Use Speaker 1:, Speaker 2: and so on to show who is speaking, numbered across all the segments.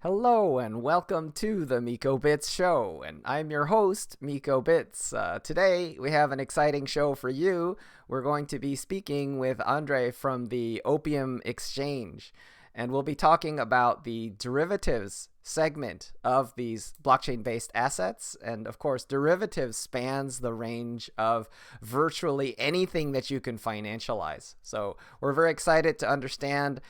Speaker 1: Hello and welcome to the Miko Bits Show, and I'm your host, Miko Bits. Today we have an exciting show for you. We're going to be speaking with Andre from the Opium Exchange, and we'll be talking about the derivatives segment of these blockchain-based assets. And of course, derivatives spans the range of virtually anything that you can financialize. So we're very excited to understand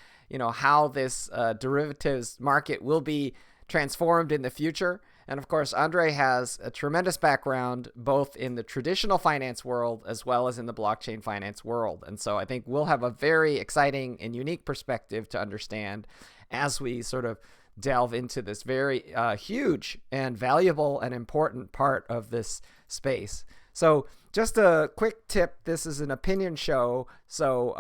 Speaker 1: how this derivatives market will be transformed in the future. And of course, Andre has a tremendous background both in the traditional finance world as well as in the blockchain finance world. And so I think we'll have a very exciting and unique perspective to understand as we sort of delve into this very huge and valuable and important part of this space. So just a quick tip, this is an opinion show. So,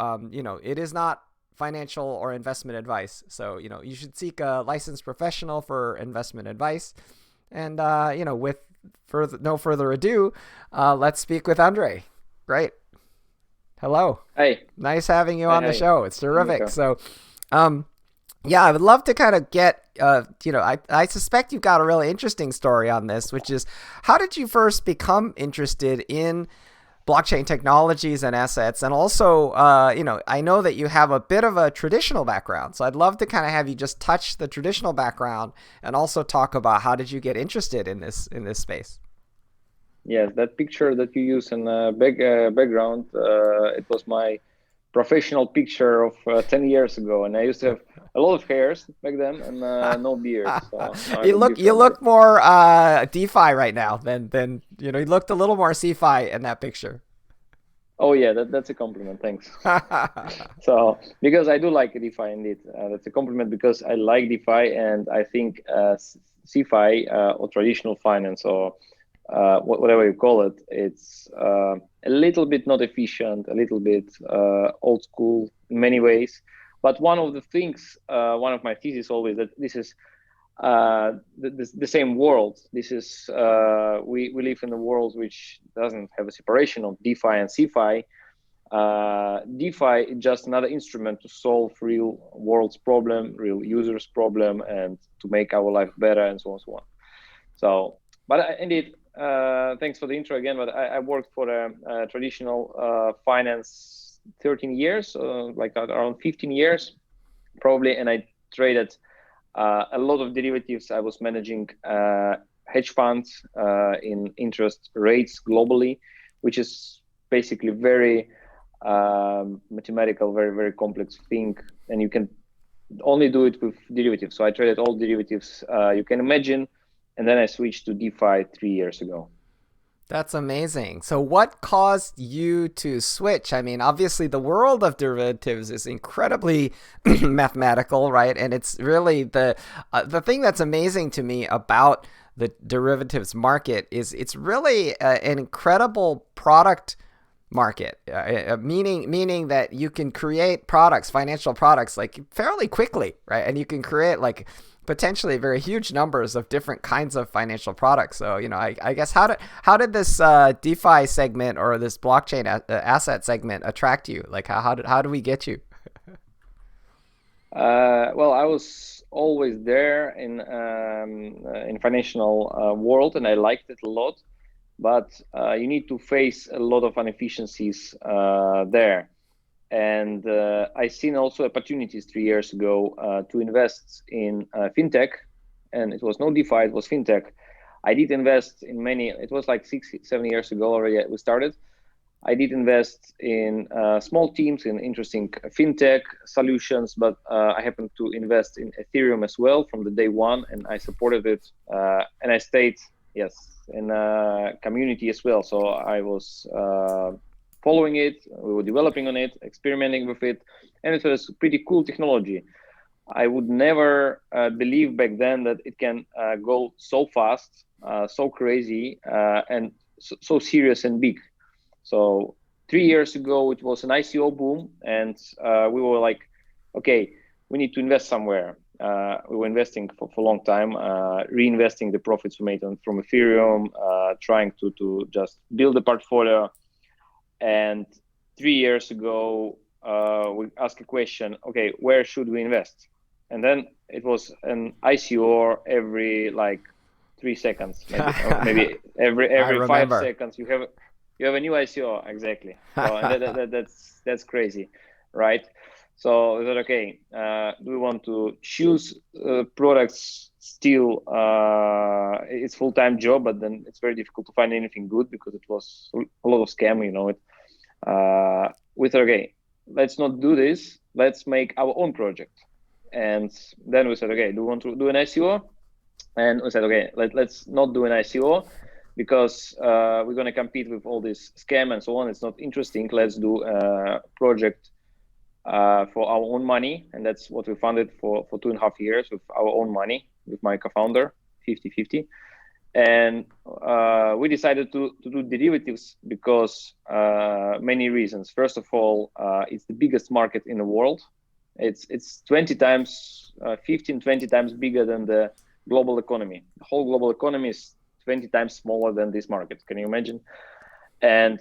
Speaker 1: it is not financial or investment advice. So, you should seek a licensed professional for investment advice. And, with no further ado, let's speak with Andre. Great. Hello.
Speaker 2: Hey.
Speaker 1: Nice having you
Speaker 2: Hey,
Speaker 1: on the
Speaker 2: hey.
Speaker 1: show. It's
Speaker 2: Hey,
Speaker 1: terrific.
Speaker 2: Miko.
Speaker 1: So, yeah, I would love to kind of get, I suspect you've got a really interesting story on this, which is how did you first become interested in blockchain technologies and assets? And also, I know that you have a bit of a traditional background. So I'd love to kind of have you just touch the traditional background and also talk about how did you get interested in this space?
Speaker 2: Yes, that picture that you use in background, it was my professional picture of 10 years ago, and I used to have a lot of hairs back then and no beard. So now I
Speaker 1: you
Speaker 2: look
Speaker 1: look you
Speaker 2: different.
Speaker 1: look more DeFi right now than you looked a little more CeFi in that picture.
Speaker 2: Oh yeah, that's a compliment. Thanks. So because I do like DeFi indeed, that's a compliment because I like DeFi and I think CeFi or traditional finance or whatever you call it, it's a little bit not efficient, a little bit old school in many ways. But one of the things, one of my thesis always that this is the same world. This is we live in a world which doesn't have a separation of DeFi and CeFi. DeFi is just another instrument to solve real world's problem, real users' problem, and to make our life better, and so on and so on. So, but indeed, thanks for the intro again. But I worked for a traditional finance 13 years, like around 15 years, probably, and I traded a lot of derivatives. I was managing hedge funds in interest rates globally, which is basically very mathematical, very, very complex thing, and you can only do it with derivatives. So I traded all derivatives you can imagine, and then I switched to DeFi 3 years ago.
Speaker 1: That's amazing. So what caused you to switch? I mean, obviously the world of derivatives is incredibly mathematical, right? And it's really the thing that's amazing to me about the derivatives market is it's really an incredible product market, meaning that you can create products, financial products, like fairly quickly, right? And you can create like potentially very huge numbers of different kinds of financial products. So, I guess how did this DeFi segment or this blockchain asset segment attract you? Like how do we get you?
Speaker 2: Well, I was always there in financial world, and I liked it a lot. But you need to face a lot of inefficiencies there. And I seen also opportunities 3 years ago to invest in fintech, and it was no DeFi, it was fintech. I did invest in many. It was like 6, 7 years ago already we started. I did invest in small teams in interesting fintech solutions, but I happened to invest in Ethereum as well from the day one, and I supported it, and I stayed, yes, in community as well. So I was following it, we were developing on it, experimenting with it, and it was pretty cool technology. I would never believe back then that it can go so fast, so crazy, and so serious and big. So 3 years ago, it was an ICO boom, and we were like, okay, we need to invest somewhere. We were investing for a long time, reinvesting the profits we made from Ethereum, trying to just build a portfolio. And 3 years ago, we asked a question, okay, where should we invest? and then it was an ICO every like 3 seconds, maybe, or maybe every 5 seconds you have a new ICO, exactly. So and that's crazy, right? So we thought, okay, do we want to choose products? Still, it's full-time job, but then it's very difficult to find anything good because it was a lot of scam, you know it. We thought, okay, let's not do this. Let's make our own project. And then we said, okay, do we want to do an ICO? And we said, okay, let's not do an ICO because we're going to compete with all this scam and so on. It's not interesting. Let's do a project for our own money. And that's what we funded for 2.5 years with our own money, with my co-founder, 50-50. And we decided to do derivatives because many reasons. First of all, it's the biggest market in the world. It's 20 times, 15, 20 times bigger than the global economy. The whole global economy is 20 times smaller than this market. Can you imagine? And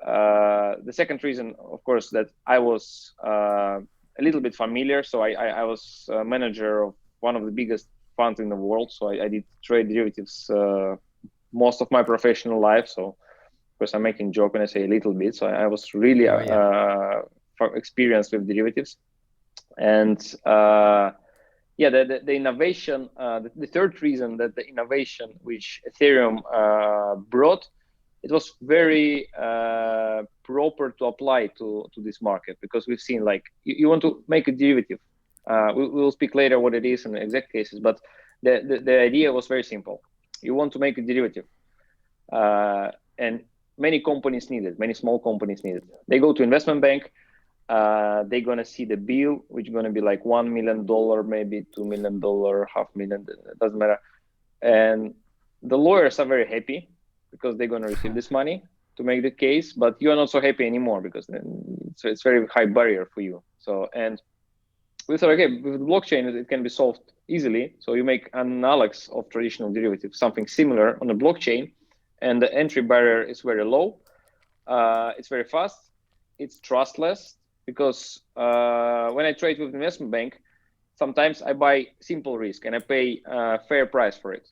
Speaker 2: the second reason, of course, that I was a little bit familiar. So I was a manager of one of the biggest funds in the world. So I did trade derivatives most of my professional life. So of course I'm making joke when I say a little bit. So I was really experienced with derivatives. And the innovation, the third reason that the innovation which Ethereum brought, it was very proper to apply to this market, because we've seen, like, you want to make a derivative. We'll speak later what it is in the exact cases, but the idea was very simple. You want to make a derivative, and many companies need it, many small companies need it. They go to investment bank, they're gonna see the bill, which is gonna be like $1 million, maybe $2 million, $500,000, it doesn't matter. And the lawyers are very happy because they're gonna receive this money to make the case, but you are not so happy anymore because then it's very high barrier for you. So, and we thought, okay, with blockchain, it can be solved easily. So you make an analog of traditional derivatives, something similar on the blockchain, and the entry barrier is very low. It's very fast. It's trustless, because when I trade with investment bank, sometimes I buy simple risk and I pay a fair price for it.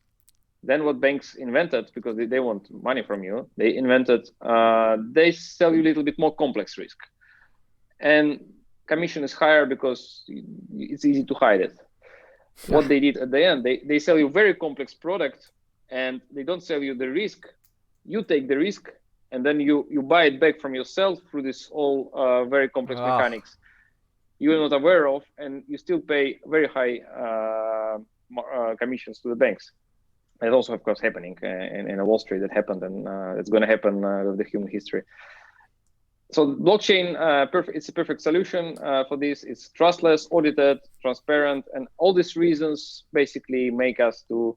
Speaker 2: Then what banks invented, because they want money from you, they invented, they sell you a little bit more complex risk. And commission is higher because it's easy to hide it. What they did at the end, they sell you very complex product, and they don't sell you the risk. You take the risk, and then you buy it back from yourself through this all very complex mechanics you're not aware of, and you still pay very high commissions to the banks. It's also, of course, happening in Wall Street. That happened, and it's going to happen with the human history. So blockchain, it's a perfect solution for this. It's trustless, audited, transparent, and all these reasons basically make us to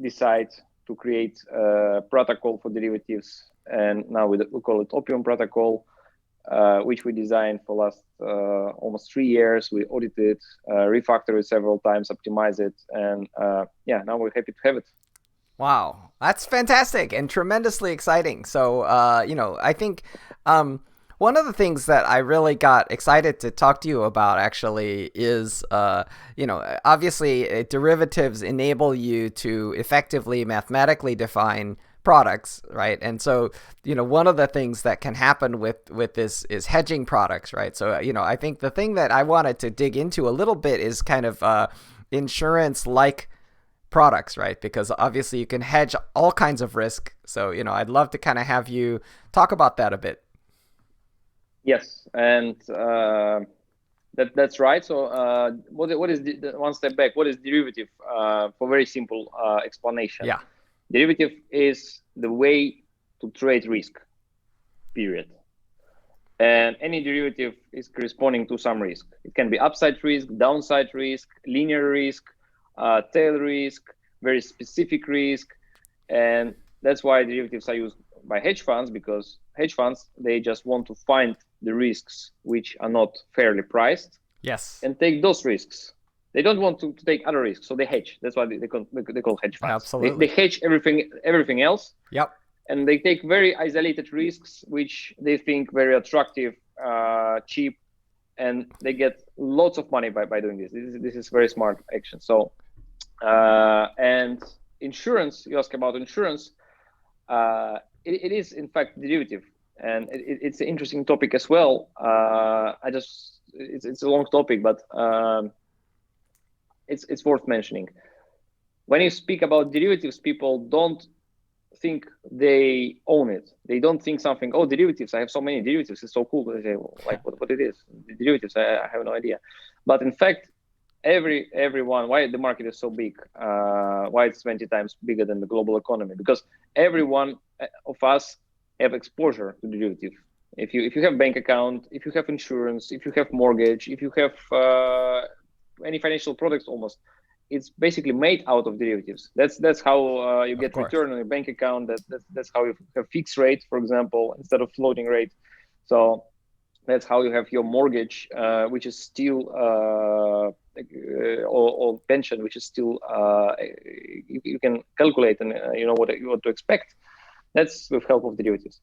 Speaker 2: decide to create a protocol for derivatives. And now we call it Opium protocol, which we designed for last almost 3 years. We audited, refactored it several times, optimized it, and now we're happy to have it.
Speaker 1: Wow, that's fantastic and tremendously exciting. So, I think one of the things that I really got excited to talk to you about actually is, obviously derivatives enable you to effectively mathematically define products, right? And so, one of the things that can happen with this is hedging products, right? So, I think the thing that I wanted to dig into a little bit is kind of insurance-like products, right? Because obviously you can hedge all kinds of risk. So, I'd love to kind of have you talk about that a bit.
Speaker 2: Yes, and that's right. So, what is one step back? What is derivative? For very simple explanation.
Speaker 1: Yeah.
Speaker 2: Derivative is the way to trade risk, period. And any derivative is corresponding to some risk. It can be upside risk, downside risk, linear risk, tail risk, very specific risk. And that's why derivatives are used by hedge funds, because hedge funds, they just want to find the risks which are not fairly priced.
Speaker 1: Yes.
Speaker 2: And take those risks. They don't want to take other risks, so they hedge. That's why they call hedge funds.
Speaker 1: Absolutely.
Speaker 2: They hedge everything else.
Speaker 1: Yep.
Speaker 2: And they take very isolated risks, which they think very attractive, cheap, and they get lots of money by doing this. This is very smart action. So and insurance, you ask about insurance. It is in fact derivative, and it's an interesting topic as well. It's a long topic, but it's worth mentioning. When you speak about derivatives, people don't think they own it. They don't think something, oh, derivatives, I have so many derivatives, it's so cool. They say, well, like what it is, the derivatives, I have no idea. But in fact, everyone, why the market is so big, why it's 20 times bigger than the global economy, because every one of us have exposure to derivative. If you have bank account, if you have insurance, if you have mortgage, if you have any financial products, almost, it's basically made out of derivatives. That's how you get return on your bank account. That's how you have fixed rate, for example, instead of floating rate. So that's how you have your mortgage, which is still or pension, which is still you can calculate and you know what to expect. That's with help of derivatives.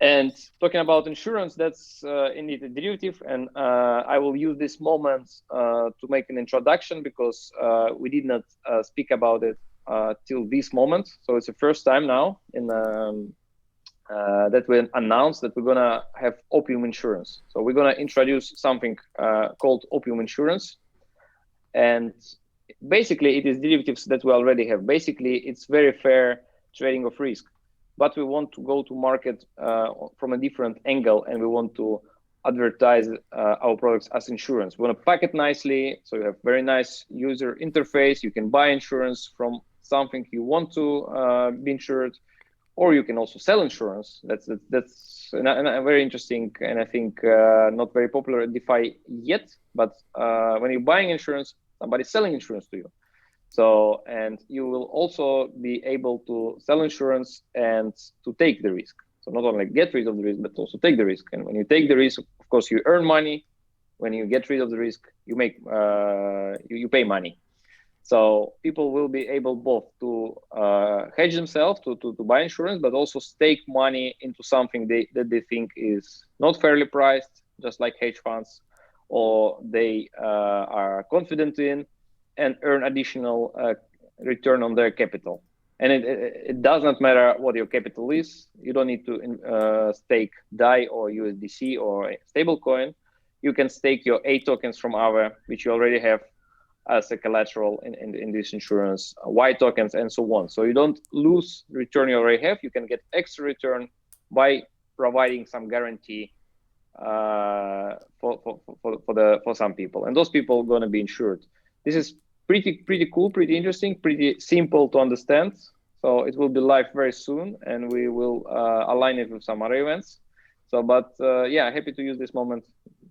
Speaker 2: And talking about insurance, that's indeed a derivative. And I will use this moment to make an introduction, because we did not speak about it till this moment. So it's the first time now in that we announced that we're going to have Opium Insurance. So we're going to introduce something called Opium Insurance. And basically, it is derivatives that we already have. Basically, it's very fair trading of risk. But we want to go to market from a different angle, and we want to advertise our products as insurance. We want to pack it nicely, so you have very nice user interface. You can buy insurance from something you want to be insured, or you can also sell insurance. That's a very interesting, and I think not very popular at DeFi yet. But when you're buying insurance, somebody's selling insurance to you. So, and you will also be able to sell insurance and to take the risk. So not only get rid of the risk, but also take the risk. And when you take the risk, of course, you earn money. When you get rid of the risk, you make you pay money. So people will be able both to hedge themselves to buy insurance, but also stake money into something that they think is not fairly priced, just like hedge funds, or they are confident in, and earn additional return on their capital. And it does not matter what your capital is. You don't need to stake DAI or USDC or a stablecoin. You can stake your A tokens from Aave, which you already have as a collateral in this insurance, Y tokens, and so on. So you don't lose return you already have. You can get extra return by providing some guarantee for some people, and those people are going to be insured. This is pretty cool, pretty interesting, pretty simple to understand. So it will be live very soon, and we will align it with some other events. So, but yeah, happy to use this moment.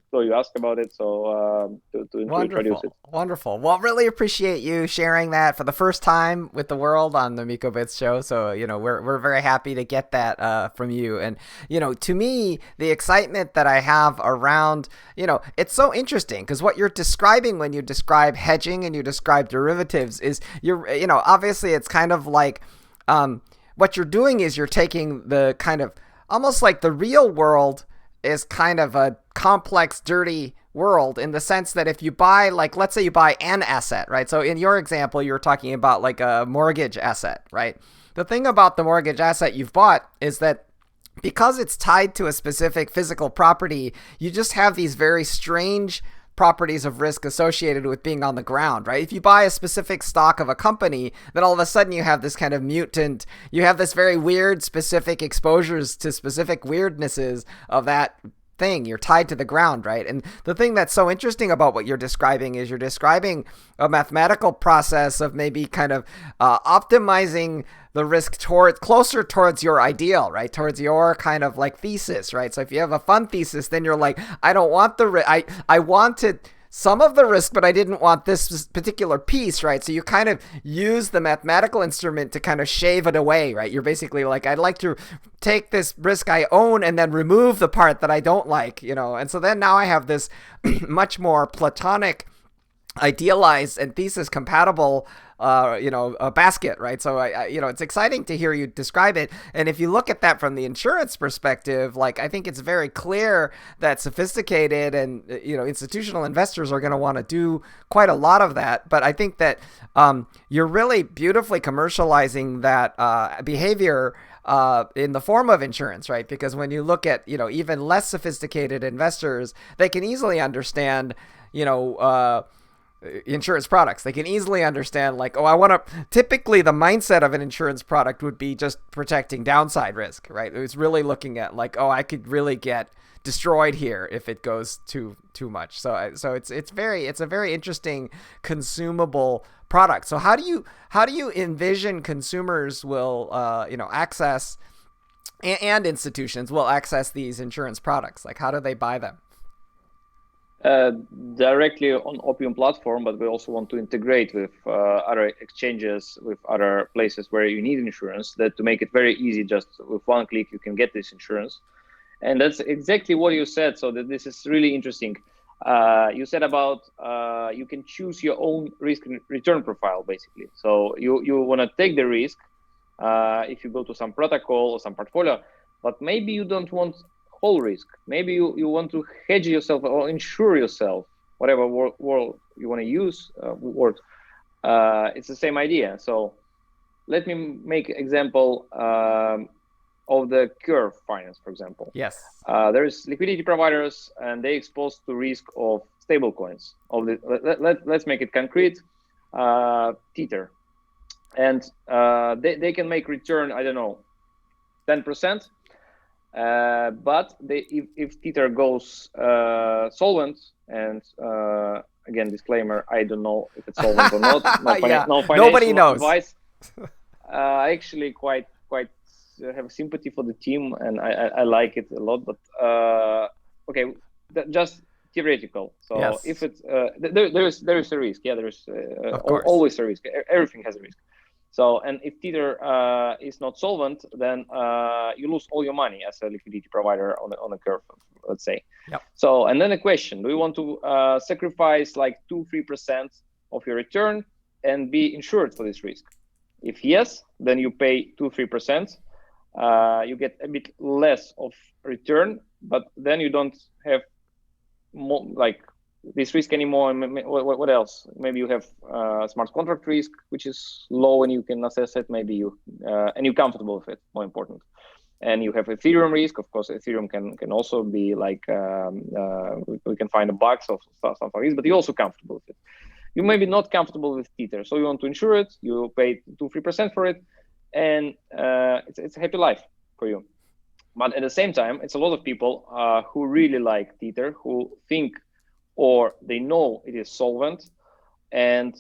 Speaker 2: So you asked about it, so to introduce it.
Speaker 1: Wonderful. Well, really appreciate you sharing that for the first time with the world on the Miko Bits show. So, you know, we're very happy to get that from you. And, you know, to me, the excitement that I have around, you know, it's so interesting because what you're describing when you describe hedging and you describe derivatives is you know, obviously it's kind of like what you're doing is you're taking the kind of almost like the real world is kind of a complex, dirty world in the sense that if you buy, like, let's say you buy an asset, right? So in your example, you were talking about like a mortgage asset, right? The thing about the mortgage asset you've bought is that because it's tied to a specific physical property, you just have these very strange properties of risk associated with being on the ground, right? If you buy a specific stock of a company, then all of a sudden you have this kind of mutant, you have this very weird specific exposures to specific weirdnesses of that thing. You're tied to the ground, right? And the thing that's so interesting about what you're describing is you're describing a mathematical process of maybe kind of optimizing the risk closer towards your ideal, right? Towards your kind of like thesis, right? So if you have a fun thesis, then you're like, I don't want I wanted some of the risk, but I didn't want this particular piece, right? So you kind of use the mathematical instrument to kind of shave it away, right? You're basically like, I'd like to take this risk I own and then remove the part that I don't like, you know? And so then now I have this much more platonic idealized and thesis compatible a basket, right? So it's exciting to hear you describe it. And if you look at that from the insurance perspective, like, I think it's very clear that sophisticated and institutional investors are going to want to do quite a lot of that. But I think that you're really beautifully commercializing that behavior in the form of insurance, right? Because when you look at even less sophisticated investors, they can easily understand insurance products. They can easily understand, like, oh, I want to. Typically, the mindset of an insurance product would be just protecting downside risk, right? It was really looking at, like, oh, I could really get destroyed here if it goes too much. So it's a very interesting consumable product. So how do you envision consumers will access, and institutions will access these insurance products? Like, how do they buy them?
Speaker 2: Directly on Opium platform, but we also want to integrate with other exchanges, with other places where you need insurance, that to make it very easy. Just with one click you can get this insurance. And that's exactly what you said. So that this is really interesting. You said about you can choose your own risk return profile, basically. So you want to take the risk if you go to some protocol or some portfolio, but maybe you don't want whole risk. Maybe you want to hedge yourself or insure yourself, whatever word you want to use. It's the same idea. So let me make example of the curve finance, for example.
Speaker 1: Yes.
Speaker 2: There's liquidity providers, and they exposed to risk of stable coins. Let's make it concrete. Tether, and they can make return, I don't know, 10%. But if Tether goes solvent, and again, disclaimer, I don't know if it's solvent or not. No financial
Speaker 1: Nobody knows.
Speaker 2: Advice. I actually quite have sympathy for the team, and I like it a lot. But okay, just theoretical. So yes. If it's there is a risk. Yeah, there's always a risk. Everything has a risk. So, and if Tether is not solvent, then you lose all your money as a liquidity provider on a curve, let's say.
Speaker 1: Yep.
Speaker 2: So, and then the question: do you want to sacrifice like 2-3% of your return and be insured for this risk? If yes, then you pay 2-3%. You get a bit less of return, but then you don't have more, like, this risk anymore. What else? Maybe you have smart contract risk, which is low and you can assess it. Maybe and you're comfortable with it, more important. And you have Ethereum risk. Of course, Ethereum can also be like, we can find a bugs of stuff like this, but you're also comfortable with it. You may be not comfortable with Tether, so you want to insure it. You pay 2-3% for it, and it's a happy life for you. But at the same time, it's a lot of people who really like Tether, who think or they know it is solvent, and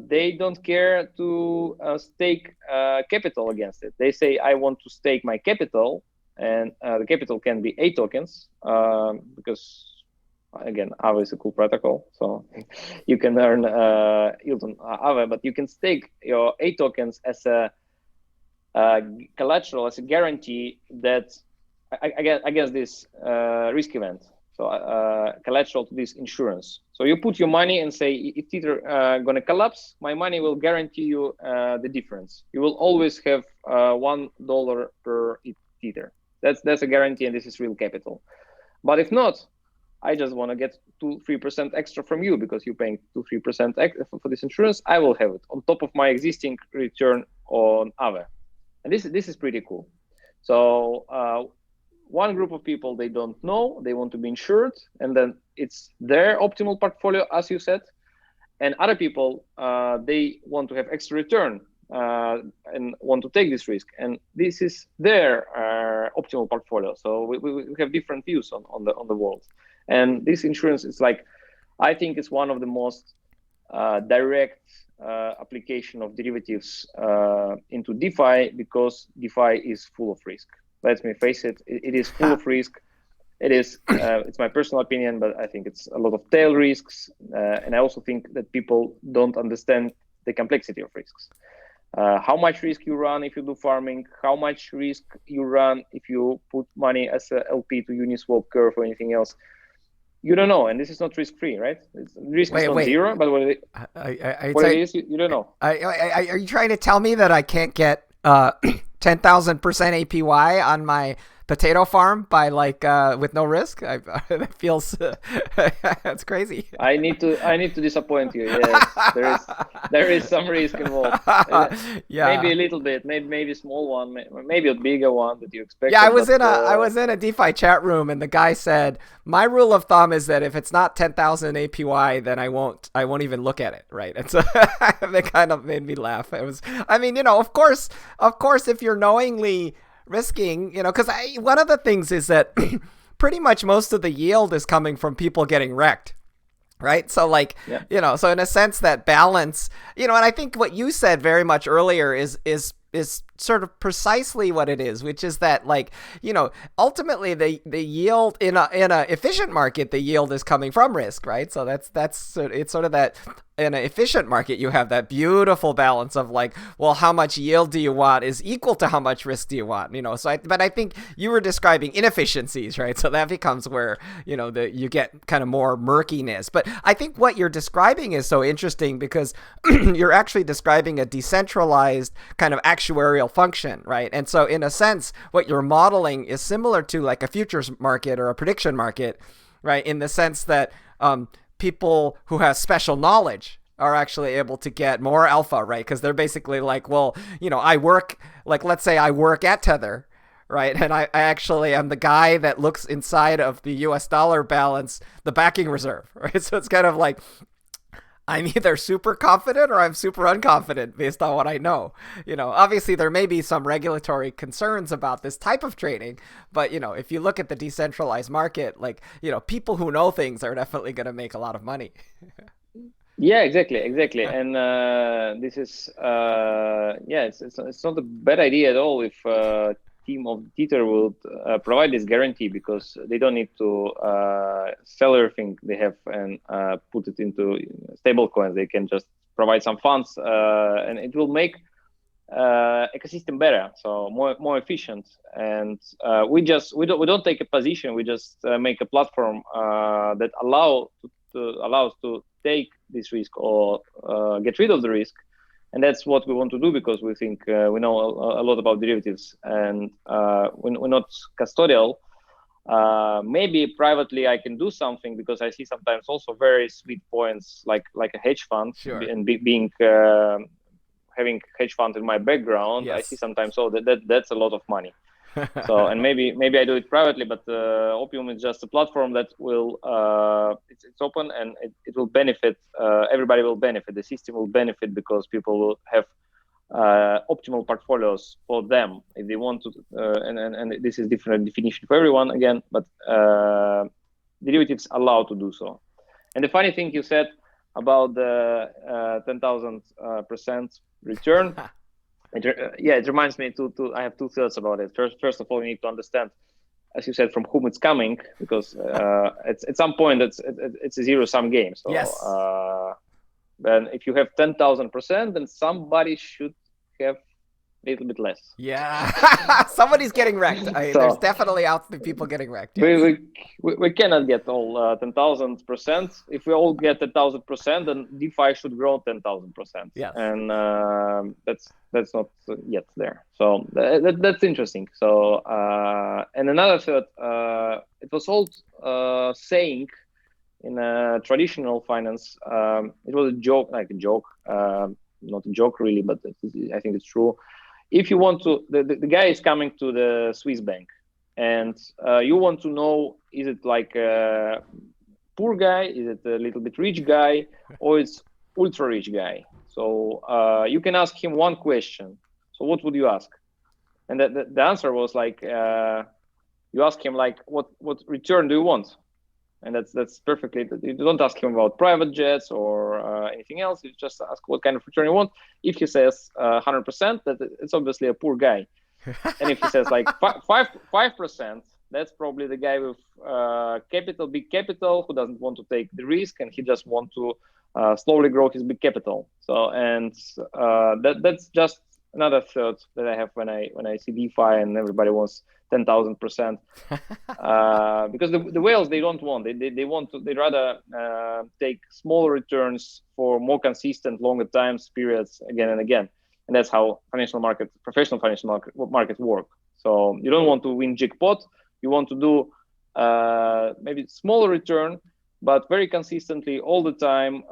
Speaker 2: they don't care to stake capital against it. They say, I want to stake my capital, and the capital can be A tokens, because, again, Aave is a cool protocol, so you can earn yield on Aave, but you can stake your A tokens as a collateral, as a guarantee that against this risk event. So collateral to this insurance. So you put your money and say, if Tether gonna collapse, my money will guarantee you the difference. You will always have $1 per Tether. That's a guarantee, and this is real capital. But if not, I just want to get 2-3% extra from you, because you're paying 2-3% for this insurance. I will have it on top of my existing return on Aave, and this is pretty cool. So one group of people, they don't know, they want to be insured, and then it's their optimal portfolio, as you said. And other people, they want to have extra return and want to take this risk, and this is their optimal portfolio. So we have different views on the world. And this insurance is like, I think it's one of the most direct application of derivatives into DeFi, because DeFi is full of risk. Let me face it, it is full of risk. It is, it's my personal opinion, but I think it's a lot of tail risks. And I also think that people don't understand the complexity of risks. How much risk you run if you do farming, how much risk you run if you put money as a LP to Uniswap curve or anything else. you don't know, and this is not risk-free, right? Risk is not
Speaker 1: Wait.
Speaker 2: zero, but what it is, you don't know.
Speaker 1: Are you trying to tell me that I can't get 10,000% APY on my potato farm by with no risk? That feels that's crazy.
Speaker 2: I need to disappoint you. Yes, there is some risk involved.
Speaker 1: Yeah,
Speaker 2: maybe a little bit, maybe a small one, maybe a bigger one that you expected.
Speaker 1: yeah. I was in a DeFi chat room, and the guy said my rule of thumb is that if it's not 10,000 APY, then I won't even look at it. Right, and so that kind of made me laugh. It was, I mean, of course, if you're knowingly risking, because one of the things is that pretty much most of the yield is coming from people getting wrecked. Right. So so in a sense that balance, and I think what you said very much earlier is sort of precisely what it is, which is that ultimately the yield in a efficient market, the yield is coming from risk. Right. So it's sort of that in an efficient market, you have that beautiful balance of how much yield do you want is equal to how much risk do you want, but I think you were describing inefficiencies, right? So that becomes where, you get kind of more murkiness. But I think what you're describing is so interesting because you're actually describing a decentralized kind of actuarial function, right? And so in a sense, what you're modeling is similar to like a futures market or a prediction market, right? In the sense that, people who have special knowledge are actually able to get more alpha, right? Because they're basically I work, let's say I work at Tether, right? And I actually am the guy that looks inside of the US dollar balance, the backing reserve, right? So it's kind of like, I'm either super confident or I'm super unconfident based on what I know. Obviously there may be some regulatory concerns about this type of trading, but if you look at the decentralized market, people who know things are definitely going to make a lot of money.
Speaker 2: Yeah, exactly. And this is it's not a bad idea at all if team of Tether would provide this guarantee, because they don't need to sell everything they have and put it into stable coins. They can just provide some funds, and it will make ecosystem better, so more efficient. And we don't take a position. We just make a platform that allows to take this risk or get rid of the risk. And that's what we want to do, because we think we know a lot about derivatives, and we're not custodial. Maybe privately I can do something, because I see sometimes also very sweet points like a hedge fund.
Speaker 1: Sure.
Speaker 2: And being having hedge fund in my background,
Speaker 1: yes.
Speaker 2: I see sometimes that's a lot of money. So, and maybe I do it privately, but Opium is just a platform that will it's open, and it will benefit. Everybody will benefit. The system will benefit, because people will have optimal portfolios for them if they want to. And this is different definition for everyone again, but derivatives allow to do so. And the funny thing you said about the 10,000% return. It reminds me I have two thoughts about it. First of all, you need to understand, as you said, from whom it's coming, because at some point it's a zero-sum game. So
Speaker 1: yes.
Speaker 2: Then if you have 10,000%, then somebody should have a little bit less.
Speaker 1: Yeah, somebody's getting wrecked. There's definitely out there people getting wrecked. Yes.
Speaker 2: We cannot get all 10,000%. If we all get 10,000%, then DeFi should grow 10,000%.
Speaker 1: Yes.
Speaker 2: And that's not yet there. So that's interesting. So and another thought, it was old saying in traditional finance. It was a joke, not a joke really, but I think it's true. If you want to, the guy is coming to the Swiss bank, and you want to know, is it like a poor guy, is it a little bit rich guy, or it's ultra rich guy? So you can ask him one question. So what would you ask? And the answer was like, you ask him like, what return do you want? And that's perfectly. You don't ask him about private jets or anything else. You just ask what kind of return you want. If he says 100%, that it's obviously a poor guy. And if he says like 5%, that's probably the guy with big capital, who doesn't want to take the risk, and he just want to slowly grow his big capital. So and that's just another third that I have when I see DeFi and everybody wants 10,000%. Because the whales, they don't want, they want to, they rather take smaller returns for more consistent longer time periods again and again. And that's how professional financial market work. So you don't want to win jackpot. You want to do maybe smaller return, but very consistently all the time,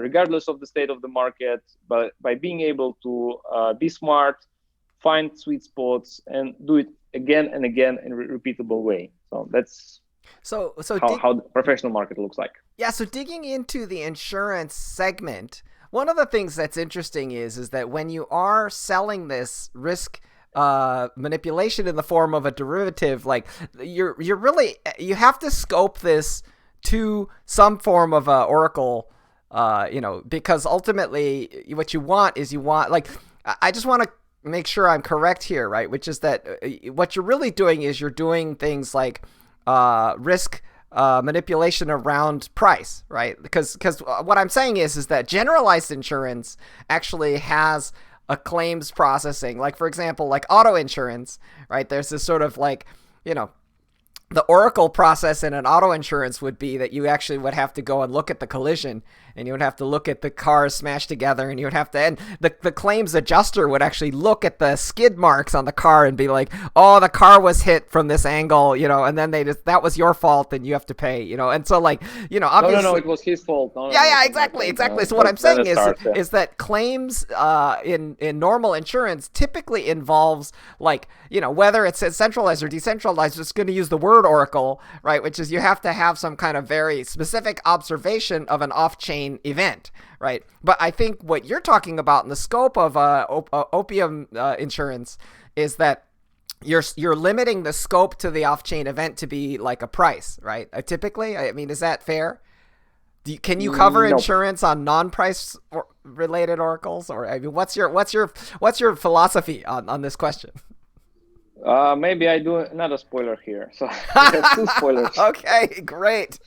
Speaker 2: regardless of the state of the market, but by being able to be smart, find sweet spots, and do it again and again in a repeatable way. So that's how the professional market looks like.
Speaker 1: Yeah, so digging into the insurance segment, one of the things that's interesting is that when you are selling this risk manipulation in the form of a derivative, like you have to scope this to some form of a oracle, because ultimately what you want is I just want to make sure I'm correct here, right? Which is that what you're really doing is you're doing things like risk manipulation around price, right? Because what I'm saying is that generalized insurance actually has a claims processing, like for example, like auto insurance, right? There's this sort of the oracle process in an auto insurance would be that you actually would have to go and look at the collision, and you would have to look at the cars smashed together, and you would have to, and the claims adjuster would actually look at the skid marks on the car and be like, oh, the car was hit from this angle, and then that was your fault and you have to pay, and so obviously.
Speaker 2: No, it was his fault.
Speaker 1: Yeah, exactly. So what I'm saying is that claims in normal insurance typically involves whether it's centralized or decentralized, it's going to use the word oracle, right? Which is you have to have some kind of very specific observation of an off-chain event, right? But I think what you're talking about in the scope of Opium Insurance is that you're limiting the scope to the off-chain event to be like a price, right? Typically, I mean, is that fair? Can you cover insurance on non-price related oracles, or I mean, what's your philosophy on this question?
Speaker 2: Maybe I do another spoiler here. So I have two spoilers.
Speaker 1: Okay, great.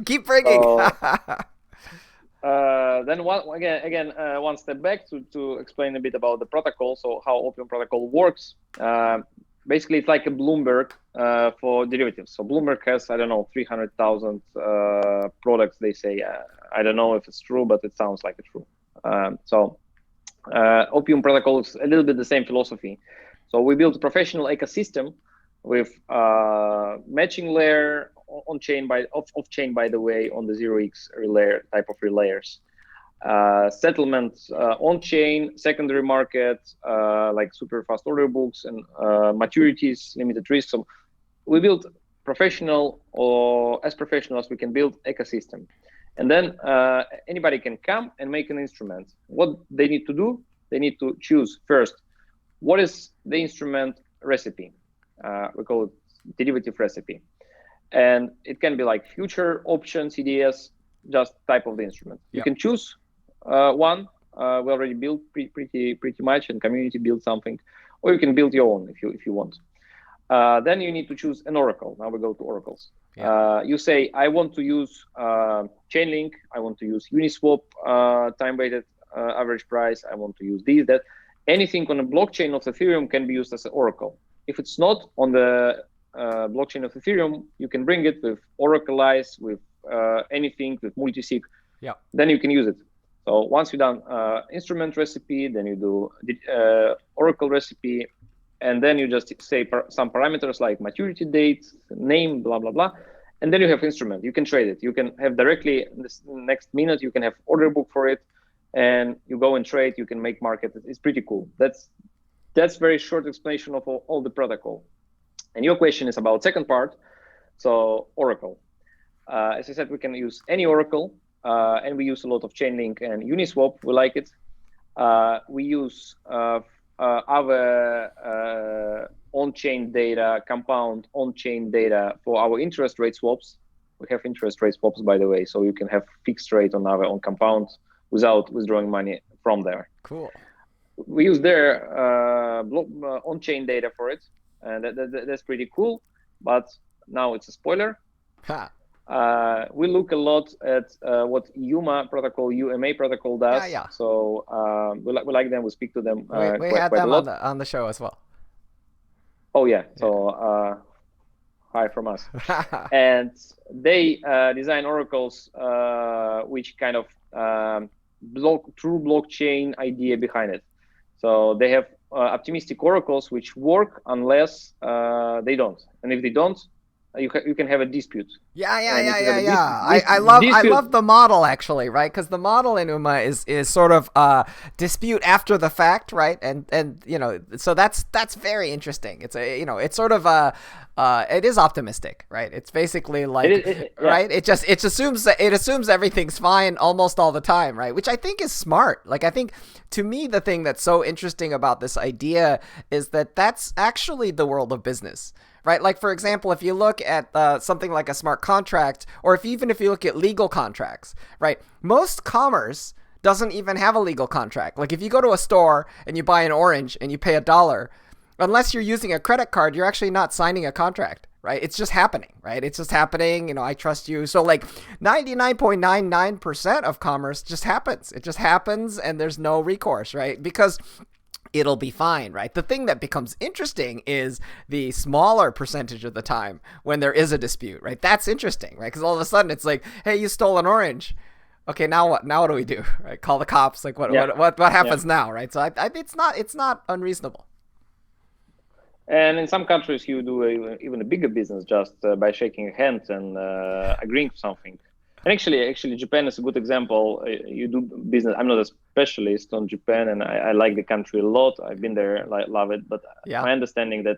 Speaker 1: Keep bringing.
Speaker 2: Then one step back to explain a bit about the protocol. So how Opium protocol works. Basically, it's like a Bloomberg for derivatives. So Bloomberg has, 300,000 products, they say. I don't know if it's true, but it sounds like it's true. Opium protocol is a little bit the same philosophy. So we built a professional ecosystem with matching layer on-chain off-chain, by the way, on the 0x type of relayers. Settlement on-chain, secondary market, like super fast order books and maturities, limited risk. So we built professional, or as professional as we can build ecosystem. And then anybody can come and make an instrument. What they need to do, they need to choose first, what is the instrument recipe? We call it derivative recipe. And it can be like future, option, CDS, just type of the instrument. You can choose one. We already built pretty much, and community built something, or you can build your own if you want. Then you need to choose an oracle. Now we go to oracles. You say, I want to use Chainlink. I want to use Uniswap time-weighted average price. I want to use this, that. Anything on a blockchain of Ethereum can be used as an oracle. If it's not on the blockchain of Ethereum, you can bring it with Oracleize, with anything, with multisig. Then you can use it. So once you've done instrument recipe, then you do oracle recipe, and then you just say some parameters like maturity date, name, blah, blah, blah. And then you have instrument. You can trade it. You can have directly in this next minute, you can have order book for it, and you go and trade. You can make market. It's pretty cool. That's very short explanation of all the protocol. And your question is about second part. So Oracle. As I said, we can use any Oracle, and we use a lot of Chainlink and Uniswap. We like it. We use our on-chain data, compound on-chain data for our interest rate swaps. We have interest rate swaps, by the way, so you can have fixed rate on our own compound without withdrawing money from there.
Speaker 1: Cool.
Speaker 2: We use their on-chain data for it, and that's pretty cool. But now it's a spoiler. We look a lot at what UMA protocol
Speaker 1: Yeah,
Speaker 2: does.
Speaker 1: yeah.
Speaker 2: So we like them. We speak to them
Speaker 1: We had
Speaker 2: quite a
Speaker 1: them
Speaker 2: lot.
Speaker 1: on the show as well.
Speaker 2: Oh yeah.
Speaker 1: Yeah.
Speaker 2: So hi from us. And they design oracles which kind of true blockchain idea behind it. So they have optimistic oracles which work unless they don't, and if they don't, you can have a dispute.
Speaker 1: Yeah, yeah,
Speaker 2: And
Speaker 1: yeah,
Speaker 2: if you have
Speaker 1: yeah,
Speaker 2: a
Speaker 1: yeah. I
Speaker 2: dispute,
Speaker 1: love the model actually, right? Because the model in UMA is sort of dispute after the fact, right? And so that's very interesting. It's a it's sort of it is optimistic, right? It's basically like
Speaker 2: yeah.
Speaker 1: right. It assumes everything's fine almost all the time, right? Which I think is smart. Like I think to me the thing that's so interesting about this idea is that that's actually the world of business, right? Like for example, if you look at something like a smart contract, or even if you look at legal contracts, right? Most commerce doesn't even have a legal contract. Like if you go to a store and you buy an orange and you pay $1, unless you're using a credit card, you're actually not signing a contract, right? It's just happening, right? It's just happening. I trust you. So like 99.99% of commerce just happens. It just happens and there's no recourse, right? Because it'll be fine, right? The thing that becomes interesting is the smaller percentage of the time when there is a dispute, right? That's interesting, right? Because all of a sudden it's like, hey, you stole an orange. Okay, now what? Now what do we do? Right? Call the cops. Like, what
Speaker 2: Yeah.
Speaker 1: what
Speaker 2: Yeah.
Speaker 1: happens now, right? So it's not unreasonable.
Speaker 2: And in some countries, you do even a bigger business just by shaking hands and agreeing to something. And actually, Japan is a good example. You do business. I'm not a specialist on Japan, and I like the country a lot. I've been there, love it. But
Speaker 1: Yeah.
Speaker 2: my understanding that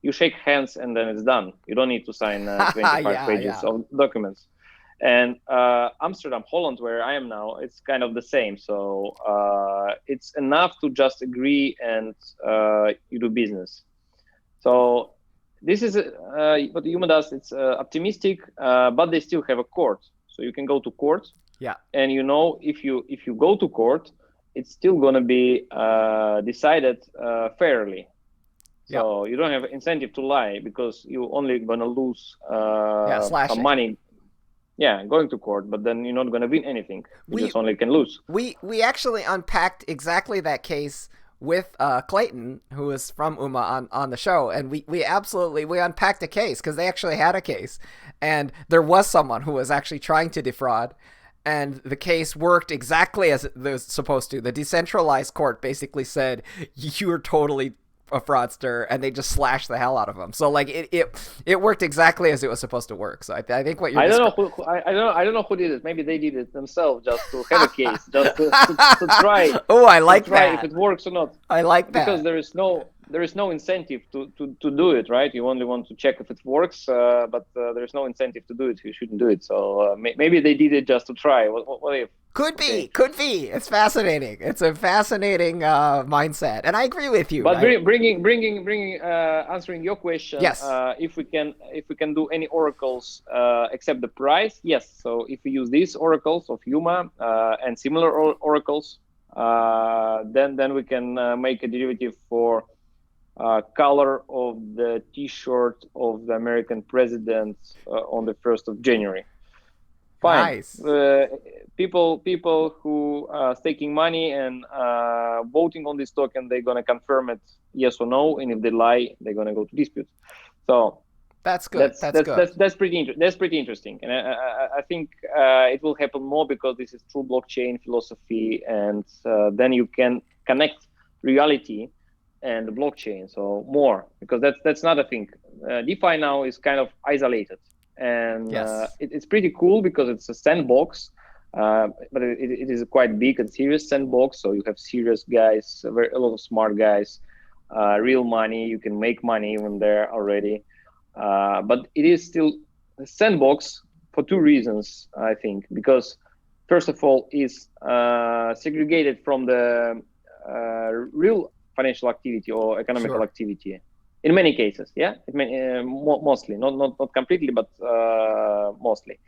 Speaker 2: you shake hands and then it's done. You don't need to sign 25
Speaker 1: Yeah,
Speaker 2: pages
Speaker 1: yeah.
Speaker 2: of documents. And Amsterdam, Holland, where I am now, it's kind of the same. So it's enough to just agree and you do business. So this is what the human does. It's optimistic, but they still have a court. So you can go to court,
Speaker 1: Yeah.
Speaker 2: and if you go to court, it's still gonna be decided fairly. So you don't have incentive to lie because you're only gonna lose
Speaker 1: Yeah,
Speaker 2: some
Speaker 1: slashing.
Speaker 2: money. Yeah, going to court, but then you're not gonna win anything. You just only can lose.
Speaker 1: We actually unpacked exactly that case with Clayton, who was from UMA on the show, and we unpacked a case because they actually had a case, and there was someone who was actually trying to defraud, and the case worked exactly as it was supposed to. The decentralized court basically said you're totally a fraudster, and they just slashed the hell out of him. So like it worked exactly as it was supposed to work. So I think what you're
Speaker 2: I don't know who did it. Maybe they did it themselves just to have a case, just to try.
Speaker 1: Oh, I like
Speaker 2: to try
Speaker 1: that.
Speaker 2: if it works or not.
Speaker 1: I like that
Speaker 2: because there is no incentive to do it, right? You only want to check if it works, but there's no incentive to do it. You shouldn't do it. So maybe they did it just to try. What if?
Speaker 1: Could be. It's fascinating. It's a fascinating mindset, and I agree with you.
Speaker 2: But
Speaker 1: right?
Speaker 2: bringing answering your question,
Speaker 1: yes.
Speaker 2: If we can do any oracles except the price, yes. So if we use these oracles of UMA and similar oracles, then we can make a derivative for color of the T-shirt of the American president on the 1st of January. Fine.
Speaker 1: Nice.
Speaker 2: People who are staking money and voting on this token, they're gonna confirm it yes or no, and if they lie, they're gonna go to dispute. So
Speaker 1: that's good.
Speaker 2: That's pretty interesting, and I think it will happen more because this is true blockchain philosophy, and then you can connect reality and the blockchain so more, because that's another thing. DeFi now is kind of isolated, and
Speaker 1: yes.
Speaker 2: It's pretty cool because it's a sandbox, but it is a quite big and serious sandbox. So you have serious guys, a lot of smart guys, real money. You can make money even there already. But it is still a sandbox for two reasons, I think. Because first of all, it's segregated from the real financial activity or economical activity. In many cases, yeah, mostly, not completely, but mostly.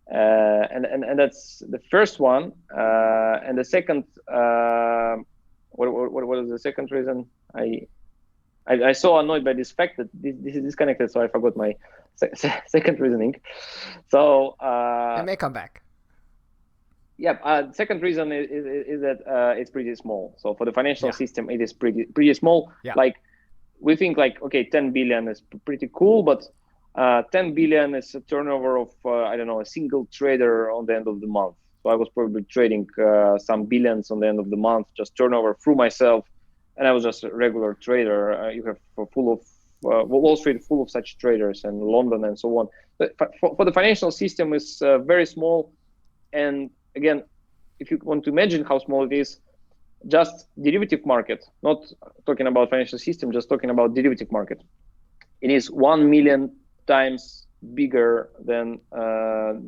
Speaker 2: And that's the first one. And the second, what was the second reason? I so annoyed by this fact that this is disconnected, so I forgot my second reasoning. So
Speaker 1: It may come back.
Speaker 2: yeah, second reason is that it's pretty small. So for the financial
Speaker 1: Yeah.
Speaker 2: system, it is pretty small.
Speaker 1: Yeah.
Speaker 2: Like we think like, okay, 10 billion is pretty cool, but 10 billion is a turnover of I don't know, a single trader on the end of the month. So I was probably trading some billions on the end of the month, just turnover through myself, and I was just a regular trader. You have full of Wall Street full of such traders, and London and so on. But for the financial system, is very small. And again, if you want to imagine how small it is, just derivative market, not talking about financial system, just talking about derivative market, it is 1 million times bigger than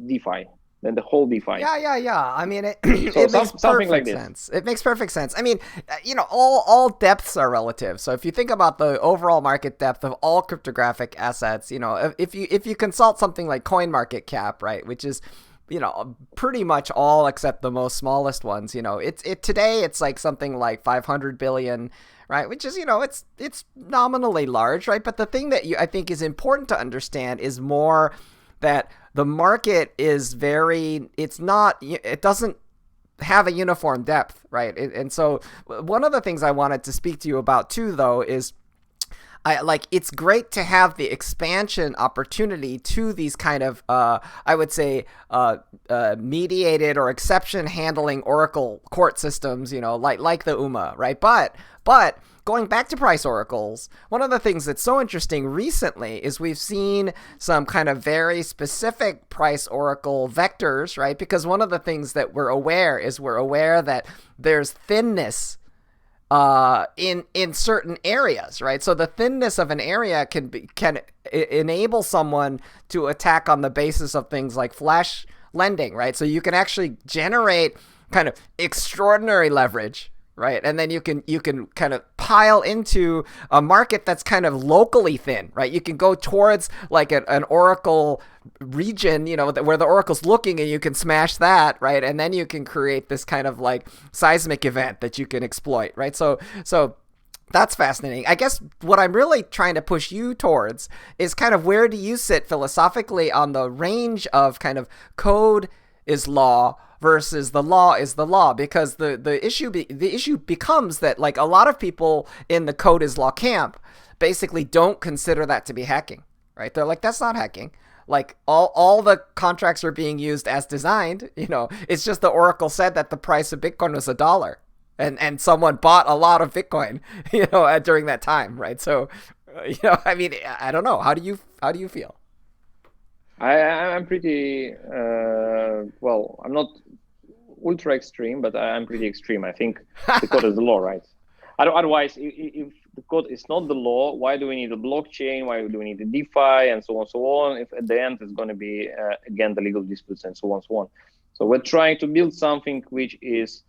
Speaker 2: DeFi, than the whole DeFi.
Speaker 1: Yeah. I mean,
Speaker 2: So
Speaker 1: it makes
Speaker 2: something like
Speaker 1: perfect
Speaker 2: this.
Speaker 1: sense. It makes perfect sense. I mean, all depths are relative. So if you think about the overall market depth of all cryptographic assets, if you consult something like CoinMarketCap, right, which is pretty much all except the most smallest ones. Today it's like something like 500 billion, right? Which is it's nominally large, right? But the thing that I think is important to understand is more that the market is it doesn't have a uniform depth, right? And so one of the things I wanted to speak to you about too, though, is it's great to have the expansion opportunity to these kind of I would say mediated or exception handling Oracle court systems, like the UMA, right? But going back to price oracles, one of the things that's so interesting recently is we've seen some kind of very specific price oracle vectors, right? Because one of the things that we're aware that there's thinness in certain areas, right? So the thinness of an area can enable someone to attack on the basis of things like flash lending, right? So you can actually generate kind of extraordinary leverage, right? And then you can kind of pile into a market that's kind of locally thin, right? You can go towards like an oracle region, where the oracle's looking, and you can smash that, right? And then you can create this kind of like seismic event that you can exploit, right? So that's fascinating. I guess what I'm really trying to push you towards is kind of where do you sit philosophically on the range of kind of code is law versus the law is the law, because the issue becomes that like a lot of people in the code is law camp basically don't consider that to be hacking, right? They're like, that's not hacking. Like all the contracts are being used as designed. It's just the Oracle said that the price of Bitcoin was $1, and someone bought a lot of Bitcoin, during that time, right? So, I mean, I don't know. How do you feel?
Speaker 2: I'm pretty well. I'm not ultra extreme, but I'm pretty extreme. I think the code is the law, right? Otherwise, if the code is not the law, why do we need a blockchain? Why do we need a DeFi and so on? If at the end it's going to be again the legal disputes and so on. So we're trying to build something which is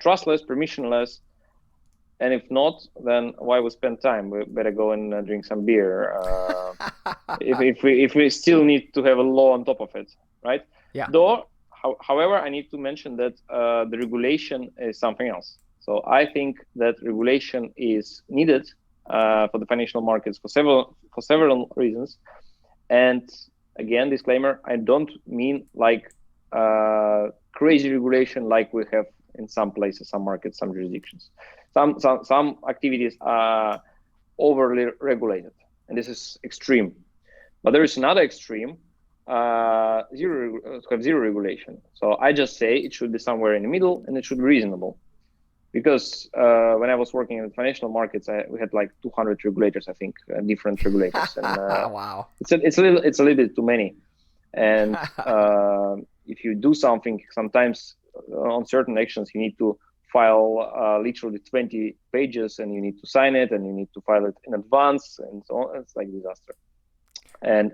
Speaker 2: trustless, permissionless, and if not, then why we spend time? We better go and drink some beer. If we still need to have a law on top of it, right?
Speaker 1: Yeah.
Speaker 2: Though, however, I need to mention that the regulation is something else. So I think that regulation is needed for the financial markets for several reasons. And again, disclaimer: I don't mean like crazy regulation like we have in some places, some markets, some jurisdictions. Some activities are overly regulated, and this is extreme. But there is another extreme, zero regulation. So I just say it should be somewhere in the middle, and it should be reasonable. Because when I was working in the financial markets, we had like 200 regulators, I think, different regulators. And,
Speaker 1: wow,
Speaker 2: it's a little bit too many. And if you do something, sometimes on certain actions, you need to file literally 20 pages, and you need to sign it, and you need to file it in advance, and so on. It's like a disaster. And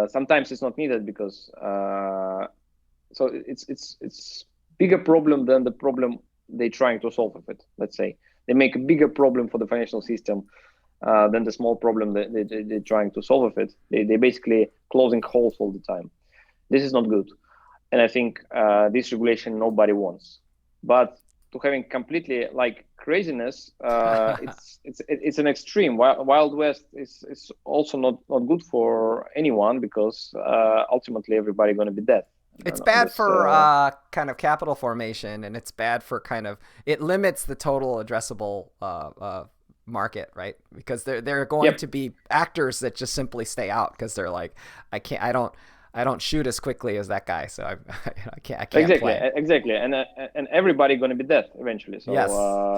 Speaker 2: sometimes it's not needed because so it's bigger problem than the problem they're trying to solve with it. Let's say they make a bigger problem for the financial system than the small problem that they're trying to solve with it. They basically closing holes all the time. This is not good, and I think this regulation nobody wants. But to having completely like craziness. It's an extreme. Wild West is also not good for anyone, because ultimately everybody going to be dead.
Speaker 1: It's bad for kind of capital formation, and it's bad for it limits the total addressable market, right? Because they're going to be actors that just simply stay out because they're like, I don't shoot as quickly as that guy, so I can't play.
Speaker 2: Exactly, and everybody going to be dead eventually. So
Speaker 1: yes.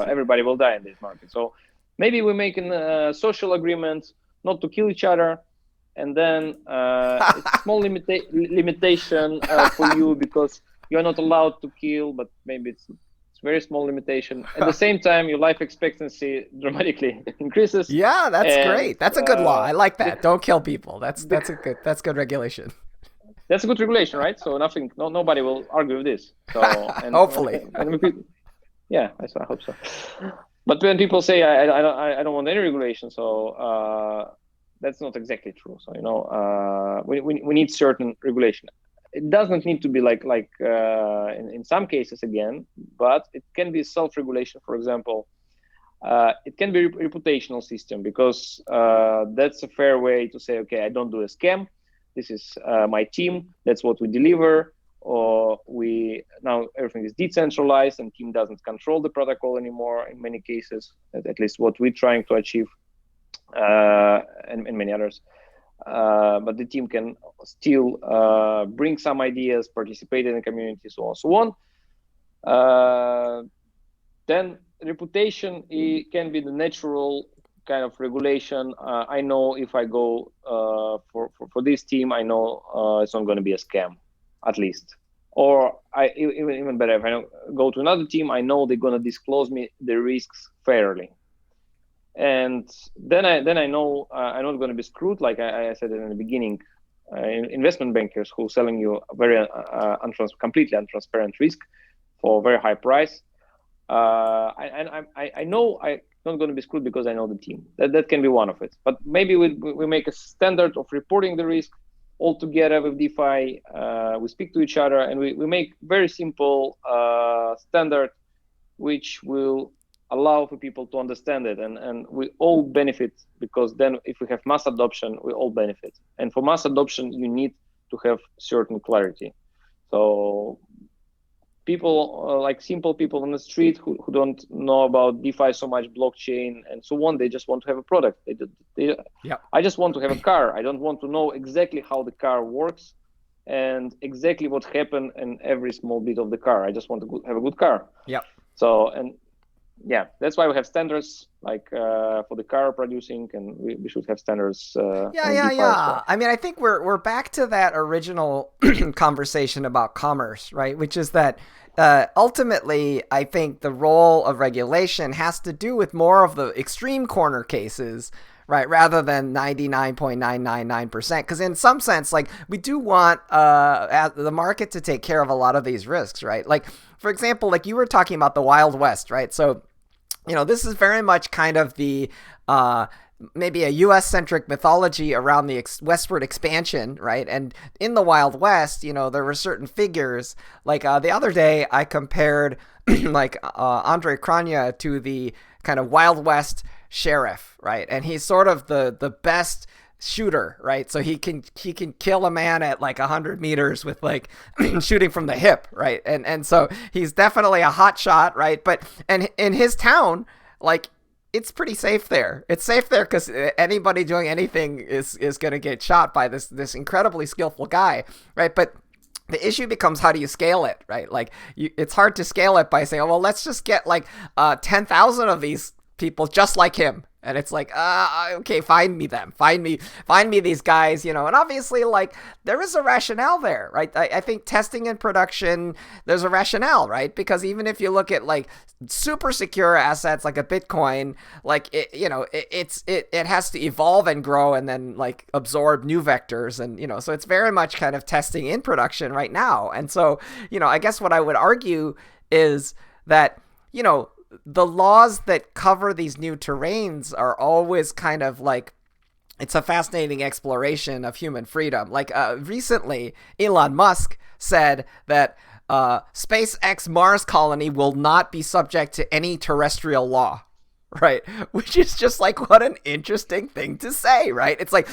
Speaker 2: Everybody will die in this market. So maybe we make a social agreement not to kill each other, and then it's small limitation for you, because you're not allowed to kill, but maybe it's very small limitation. At the same time, your life expectancy dramatically increases.
Speaker 1: Yeah, that's great. That's a good law. I like that. Don't kill people. That's good regulation.
Speaker 2: That's a good regulation, right? So nobody will argue with this. So
Speaker 1: hopefully,
Speaker 2: yeah, I hope so. But when people say I don't want any regulation, so that's not exactly true. So we need certain regulation. It doesn't need to be like in some cases again, but it can be self-regulation. For example, it can be reputational system, because that's a fair way to say, okay, I don't do a scam. This is my team. That's what we deliver. Or now everything is decentralized, and team doesn't control the protocol anymore. In many cases, at least what we're trying to achieve, and many others. But the team can still bring some ideas, participate in the community, so on, so on. Then reputation can be the natural kind of regulation. I know if I go for this team, I know it's not going to be a scam, at least. Or even better, if I go to another team, I know they're going to disclose me the risks fairly. And then I know I'm not going to be screwed, like I said in the beginning. Investment bankers who selling you a very completely untransparent risk for a very high price. I know I'm not going to be screwed because I know the team. That can be one of it. But maybe we make a standard of reporting the risk all together with DeFi. We speak to each other, and we make very simple standard, which will allow for people to understand it, and we all benefit, because then if we have mass adoption, we all benefit. And for mass adoption, you need to have certain clarity. So people like simple people on the street who don't know about DeFi so much, blockchain and so on, they just want to have a product. I just want to have a car. I don't want to know exactly how the car works and exactly what happened in every small bit of the car. I just want to have a good car. So, and yeah, that's why we have standards like for the car producing, and we should have standards.
Speaker 1: Yeah. I mean, I think we're back to that original conversation about commerce, right? Which is that ultimately, I think the role of regulation has to do with more of the extreme corner cases, right, rather than 99.999%. Because in some sense, like, we do want the market to take care of a lot of these risks, right? Like, for example, like you were talking about the Wild West, right? So, this is very much kind of the maybe a U.S.-centric mythology around the westward expansion, right? And in the Wild West, there were certain figures. Like the other day, I compared like Andre Kranya to the kind of Wild West sheriff, right? And he's sort of the best shooter, right? So he can kill a man at like 100 meters with like shooting from the hip, right? And so he's definitely a hot shot, right? But and in his town, like, it's pretty safe there. It's safe there because anybody doing anything is going to get shot by this incredibly skillful guy, right? But the issue becomes, how do you scale it, right? Like, it's hard to scale it by saying, oh, well, let's just get like 10,000 of these people just like him. And it's like, okay, find me them. Find me these guys, And obviously, like, there is a rationale there, right? I think testing and production, there's a rationale, right? Because even if you look at like super secure assets like a Bitcoin, like it has to evolve and grow and then like absorb new vectors, and so it's very much kind of testing in production right now. And so I guess what I would argue is that the laws that cover these new terrains are always kind of like, it's a fascinating exploration of human freedom. Like recently, Elon Musk said that SpaceX Mars colony will not be subject to any terrestrial law. Right, which is just like, what an interesting thing to say, right? It's like,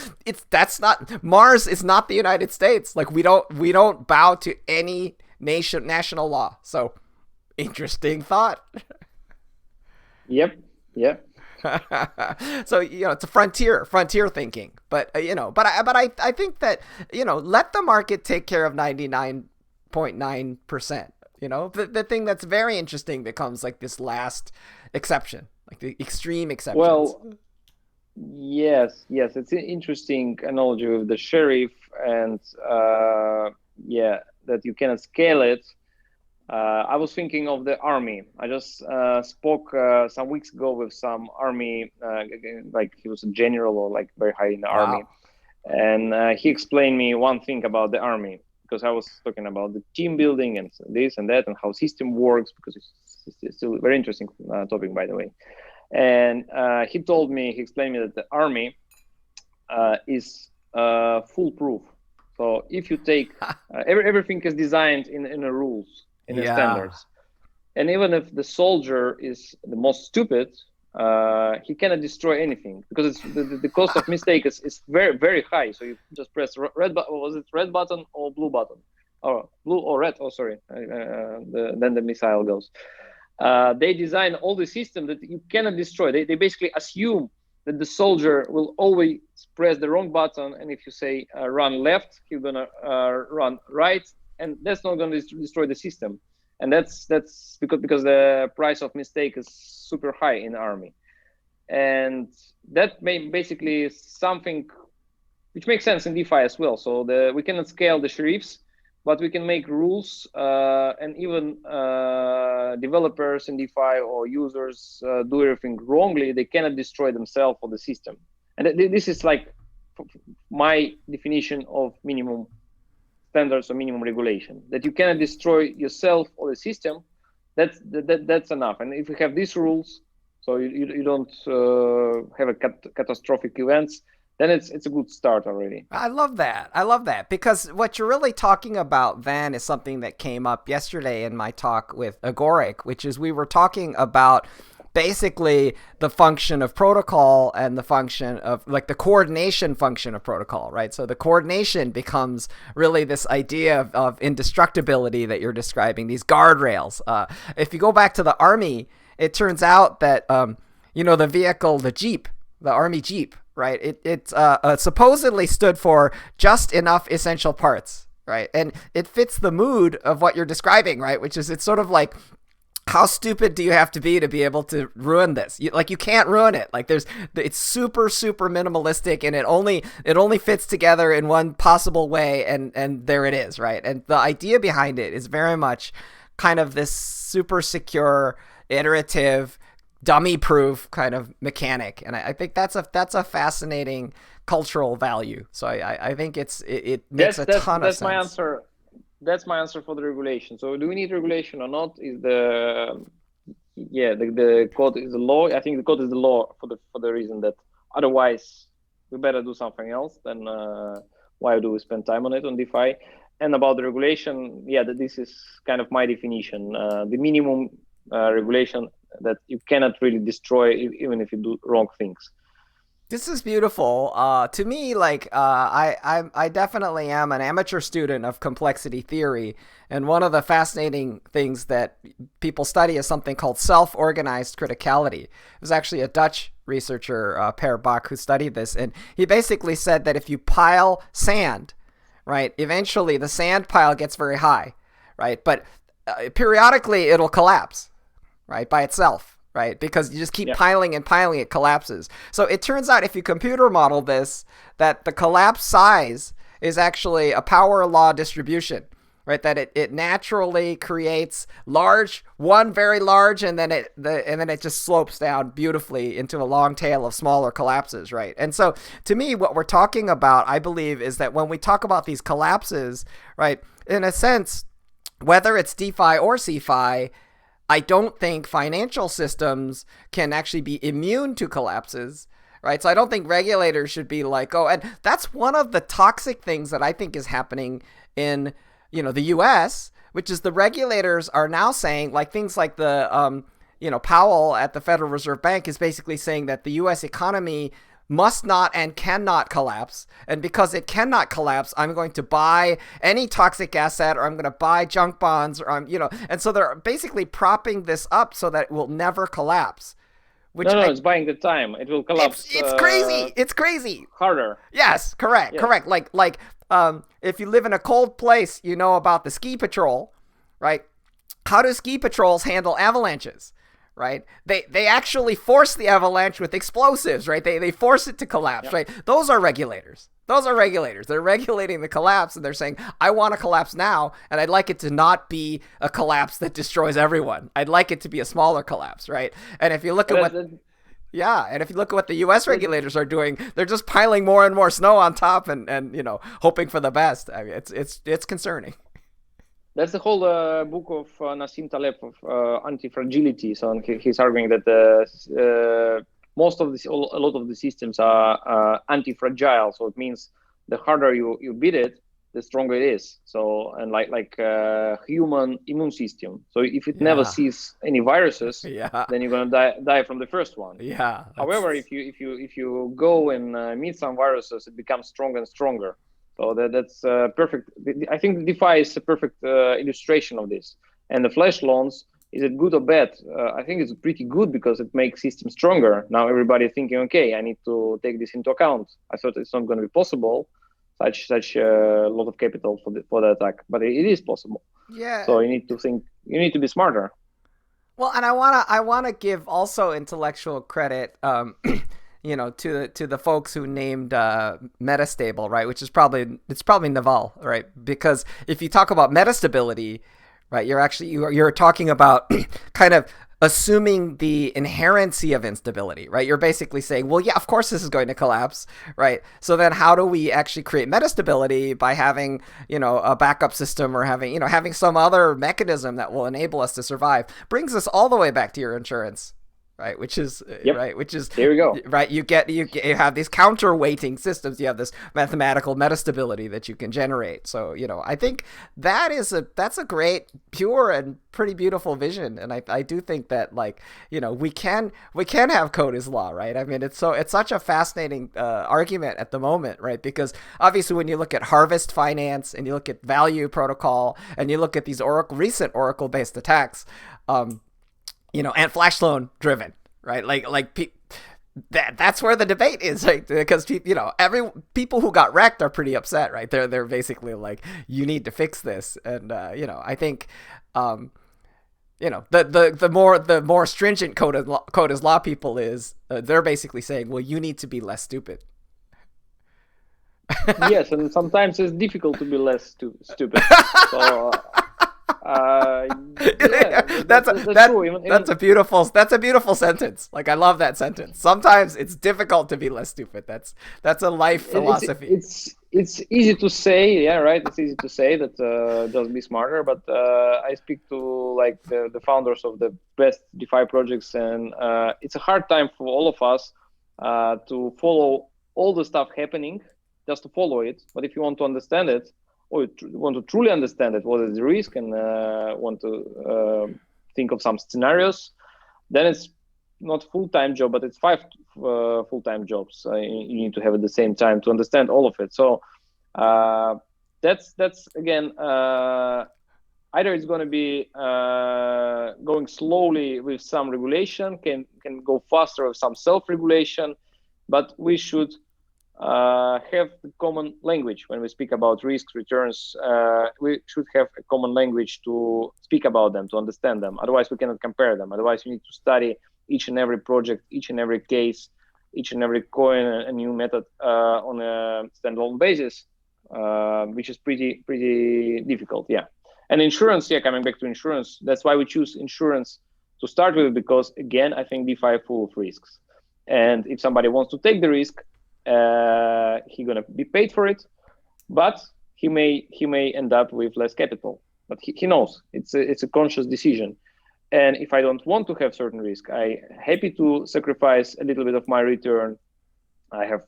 Speaker 1: that's not, Mars is not the United States. Like, we don't bow to any national law. So interesting thought.
Speaker 2: Yep.
Speaker 1: So, it's a frontier thinking, but I think that, let the market take care of 99.9%. The thing that's very interesting becomes like this last exception, like the extreme exceptions.
Speaker 2: Well, yes, it's an interesting analogy with the sheriff, and that you cannot scale it. I was thinking of the army. I just spoke some weeks ago with some army, like he was a general or like very high in the army, and he explained me one thing about the army, because I was talking about the team building and this and that and how system works, because it's still a very interesting topic, by the way. And he explained me that the army is foolproof. So if you take everything is designed in the rules, in the standards, and even if the soldier is the most stupid, he cannot destroy anything, because it's the cost of mistake is very, very high. So you just press red button. Was it red button or blue button? Or blue or red? Oh, sorry. Then the missile goes. They design all the system that you cannot destroy. They basically assume that the soldier will always press the wrong button, and if you say run left, he's gonna run right, and that's not gonna destroy the system. And that's because the price of mistake is super high in the army, and that basically is something which makes sense in DeFi as well. So we cannot scale the sheriffs, but we can make rules, and even developers in DeFi or users do everything wrongly, they cannot destroy themselves or the system. And this is like my definition of minimum standards or minimum regulation, that you cannot destroy yourself or the system. That's enough. And if you have these rules, so you don't have a catastrophic events, then it's a good start already.
Speaker 1: I love that, because what you're really talking about, Van, is something that came up yesterday in my talk with Agoric, which is we were talking about basically the function of protocol and the function of like the coordination function of protocol, right? So the coordination becomes really this idea of indestructibility that you're describing, these guardrails. If you go back to the army, it turns out that, the vehicle, the army Jeep, right? It supposedly stood for just enough essential parts, right? And it fits the mood of what you're describing, right? Which is, it's sort of like, how stupid do you have to be able to ruin this? You can't ruin it. Like it's super, super minimalistic, and it only fits together in one possible way, and there it is, right? And the idea behind it is very much kind of this super secure, iterative, dummy-proof kind of mechanic, and I think that's a fascinating cultural value. So I think it makes a ton of sense.
Speaker 2: That's my answer. That's my answer for the regulation. So do we need regulation or not? Is the code is the law. I think the code is the law for the reason that otherwise we better do something else. Then why do we spend time on it on DeFi? And about the regulation, this is kind of my definition. The minimum regulation that you cannot really destroy even if you do wrong things.
Speaker 1: This is beautiful. To me, like I definitely am an amateur student of complexity theory, and one of the fascinating things that people study is something called self-organized criticality. It was actually a Dutch researcher, Per Bak, who studied this, and he basically said that if you pile sand, right, eventually the sand pile gets very high, right, but periodically it'll collapse, right, by itself. Right, because you just keep piling and piling, it collapses. So it turns out, if you computer model this, that the collapse size is actually a power law distribution, right? That it naturally creates one very large, and then it just slopes down beautifully into a long tail of smaller collapses, right? And so to me, what we're talking about, I believe, is that when we talk about these collapses, right, in a sense, whether it's DeFi or CeFi, I don't think financial systems can actually be immune to collapses, right? So I don't think regulators should be like, and that's one of the toxic things that I think is happening in, the US, which is the regulators are now saying, like, things like the Powell at the Federal Reserve Bank is basically saying that the U.S. economy must not and cannot collapse. And because it cannot collapse, I'm going to buy any toxic asset, or I'm going to buy junk bonds, or and so they're basically propping this up so that it will never collapse.
Speaker 2: It's buying the time. It will collapse.
Speaker 1: It's crazy. It's crazy.
Speaker 2: Harder.
Speaker 1: Yes, correct. Like, if you live in a cold place, you know about the ski patrol, right? How do ski patrols handle avalanches? Right? They actually force the avalanche with explosives, right? They force it to collapse, right? Those are regulators. They're regulating the collapse, and they're saying, I want to collapse now, and I'd like it to not be a collapse that destroys everyone. I'd like it to be a smaller collapse, right? And if you look at what the U.S. regulators are doing, they're just piling more and more snow on top and hoping for the best. I mean, it's concerning.
Speaker 2: That's the whole book of Nassim Taleb of Antifragility. So he's arguing that a lot of the systems are anti-fragile. So it means the harder you beat it, the stronger it is. So, and like human immune system. So if it never sees any viruses, then you're gonna die from the first one.
Speaker 1: Yeah.
Speaker 2: However, if you go and meet some viruses, it becomes stronger and stronger. So that's perfect. I think DeFi is a perfect illustration of this. And the flash loans, is it good or bad? I think it's pretty good because it makes systems stronger. Now everybody thinking, okay, I need to take this into account. I thought it's not going to be possible, such a lot of capital for the attack, but it is possible.
Speaker 1: Yeah.
Speaker 2: So you need to think. You need to be smarter.
Speaker 1: Well, and I wanna give also intellectual credit. To the folks who named metastable, right? Which is probably Naval, right? Because if you talk about metastability, right, you're talking about kind of assuming the inherency of instability, right? You're basically saying, well, yeah, of course this is going to collapse, right? So then how do we actually create metastability by having, a backup system, or having some other mechanism that will enable us to survive? Brings us all the way back to your insurance. Right, which is
Speaker 2: there we go.
Speaker 1: Right, you have these counterweighting systems. You have this mathematical metastability that you can generate. So I think that's a great, pure, and pretty beautiful vision. And I do think that we can have code is law, right? I mean, it's such a fascinating argument at the moment, right? Because obviously when you look at harvest finance and you look at value protocol and you look at these recent Oracle based attacks. And flash loan driven, right? That's where the debate is, right? Because people who got wrecked are pretty upset, right? They're basically like, you need to fix this, and I think the more stringent code as law people is, they're basically saying, well, you need to be less stupid.
Speaker 2: Yes, and sometimes it's difficult to be less stupid. So.
Speaker 1: That's a beautiful sentence. Like, I love that sentence. Sometimes it's difficult to be less stupid. That's a life philosophy.
Speaker 2: It's easy to say, yeah, right. It's easy to say that just be smarter. But I speak to the founders of the best DeFi projects, and it's a hard time for all of us to follow all the stuff happening, just to follow it. But if you want to understand it, or you want to truly understand it, what is the risk, and want to think of some scenarios, then it's not full-time job, but it's 5 full-time jobs you need to have at the same time to understand all of it. So that's again, either it's going to be going slowly with some regulation, can go faster with some self-regulation, but we should have the common language when we speak about risks, returns. We should have a common language to speak about them, to understand them. Otherwise, we cannot compare them. Otherwise, you need to study each and every project, each and every case, each and every coin, a new method on a standalone basis, which is pretty difficult. Yeah. And insurance, coming back to insurance, that's why we choose insurance to start with, because again, I think DeFi is full of risks. And if somebody wants to take the risk, he's gonna be paid for it, but he may end up with less capital. But he knows it's a conscious decision. And if I don't want to have certain risk, I'm happy to sacrifice a little bit of my return I have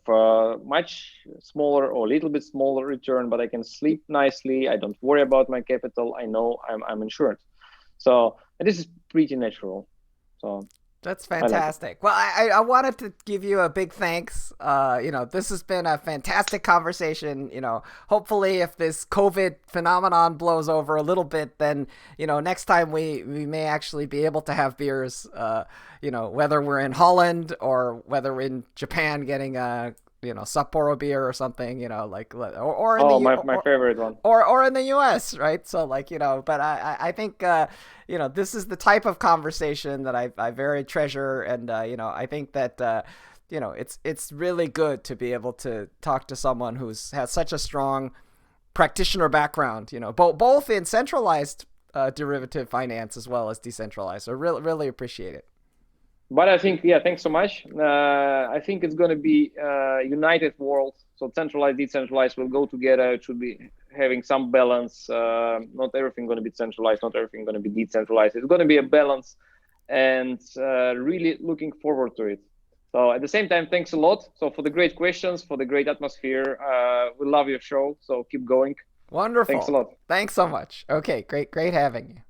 Speaker 2: much smaller or a little bit smaller return, but I can sleep nicely. I don't worry about my capital. I know I'm insured. So this is pretty natural. So
Speaker 1: That's
Speaker 2: I like it.
Speaker 1: fantastic. Well, I wanted to give you a big thanks. This has been a fantastic conversation. Hopefully, if this COVID phenomenon blows over a little bit, then next time we may actually be able to have beers. Whether we're in Holland or whether we're in Japan getting a Sapporo beer or something. Or in the
Speaker 2: Oh, my favorite one.
Speaker 1: or in the U.S., right? So but I think this is the type of conversation that I very treasure, and I think that it's really good to be able to talk to someone who's has such a strong practitioner background, both in centralized derivative finance as well as decentralized. So really appreciate it.
Speaker 2: But I think, yeah, thanks so much. I think it's going to be united world. So centralized, decentralized will go together. It should be having some balance. Not everything going to be centralized. Not everything going to be decentralized. It's going to be a balance, and really looking forward to it. So at the same time, thanks a lot. So for the great questions, for the great atmosphere. We love your show. So keep going. Thanks a
Speaker 1: Wonderful.
Speaker 2: lot.
Speaker 1: Thanks so much. Okay, great having you.